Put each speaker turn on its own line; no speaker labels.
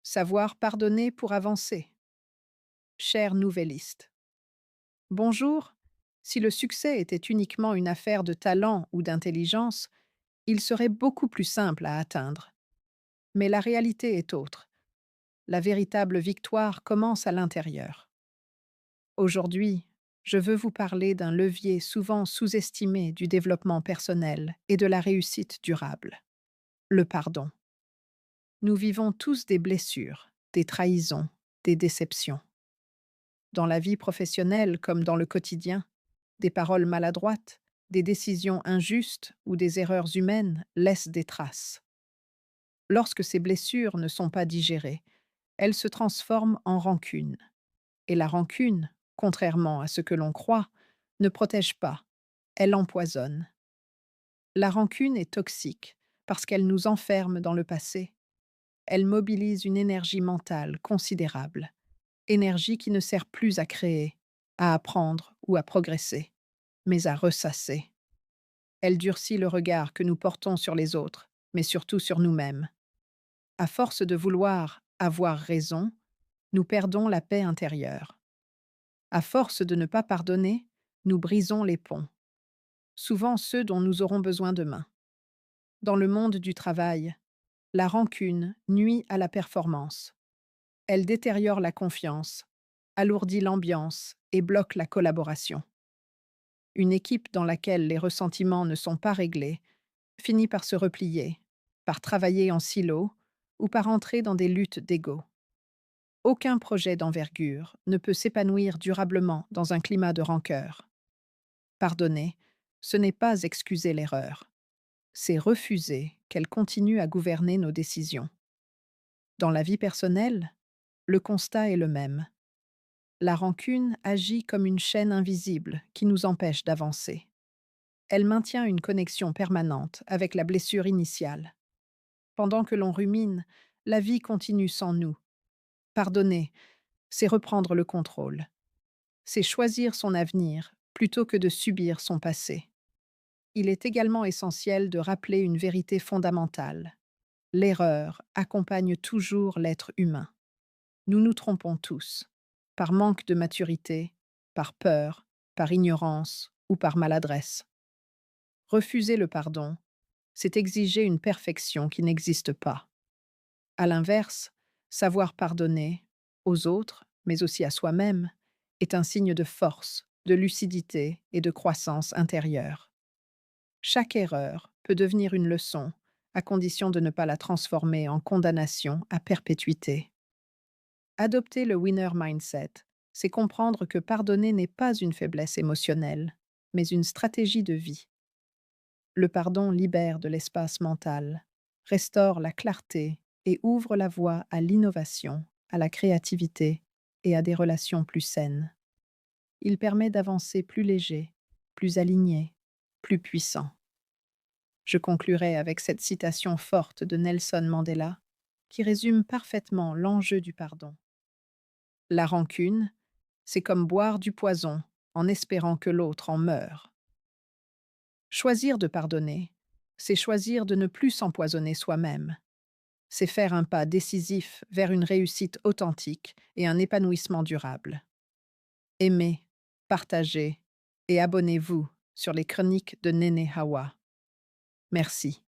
Savoir pardonner pour avancer. Cher nouvelliste. Bonjour. Si le succès était uniquement une affaire de talent ou d'intelligence, il serait beaucoup plus simple à atteindre. Mais la réalité est autre. La véritable victoire commence à l'intérieur. Aujourd'hui, je veux vous parler d'un levier souvent sous-estimé du développement personnel et de la réussite durable. Le pardon. Nous vivons tous des blessures, des trahisons, des déceptions. Dans la vie professionnelle comme dans le quotidien, des paroles maladroites, des décisions injustes ou des erreurs humaines laissent des traces. Lorsque ces blessures ne sont pas digérées, elles se transforment en rancune. Et la rancune, contrairement à ce que l'on croit, ne protège pas, elle empoisonne. La rancune est toxique parce qu'elle nous enferme dans le passé. Elle mobilise une énergie mentale considérable, énergie qui ne sert plus à créer, à apprendre ou à progresser, mais à ressasser. Elle durcit le regard que nous portons sur les autres, mais surtout sur nous-mêmes. À force de vouloir avoir raison, nous perdons la paix intérieure. À force de ne pas pardonner, nous brisons les ponts, souvent ceux dont nous aurons besoin demain. Dans le monde du travail, la rancune nuit à la performance. Elle détériore la confiance, alourdit l'ambiance et bloque la collaboration. Une équipe dans laquelle les ressentiments ne sont pas réglés finit par se replier, par travailler en silo ou par entrer dans des luttes d'ego. Aucun projet d'envergure ne peut s'épanouir durablement dans un climat de rancœur. Pardonner, ce n'est pas excuser l'erreur, c'est refuser qu'elle continue à gouverner nos décisions. Dans la vie personnelle, le constat est le même. La rancune agit comme une chaîne invisible qui nous empêche d'avancer. Elle maintient une connexion permanente avec la blessure initiale. Pendant que l'on rumine, la vie continue sans nous. Pardonner, c'est reprendre le contrôle. C'est choisir son avenir plutôt que de subir son passé. Il est également essentiel de rappeler une vérité fondamentale. L'erreur accompagne toujours l'être humain. Nous nous trompons tous, par manque de maturité, par peur, par ignorance ou par maladresse. Refuser le pardon, c'est exiger une perfection qui n'existe pas. À l'inverse, savoir pardonner, aux autres, mais aussi à soi-même, est un signe de force, de lucidité et de croissance intérieure. Chaque erreur peut devenir une leçon, à condition de ne pas la transformer en condamnation à perpétuité. Adopter le winner mindset, c'est comprendre que pardonner n'est pas une faiblesse émotionnelle, mais une stratégie de vie. Le pardon libère de l'espace mental, restaure la clarté et ouvre la voie à l'innovation, à la créativité et à des relations plus saines. Il permet d'avancer plus léger, plus aligné, plus puissant. Je conclurai avec cette citation forte de Nelson Mandela, qui résume parfaitement l'enjeu du pardon. La rancune, c'est comme boire du poison en espérant que l'autre en meure. Choisir de pardonner, c'est choisir de ne plus s'empoisonner soi-même. C'est faire un pas décisif vers une réussite authentique et un épanouissement durable. Aimez, partagez et abonnez-vous sur les chroniques de Néné Hawa. Merci.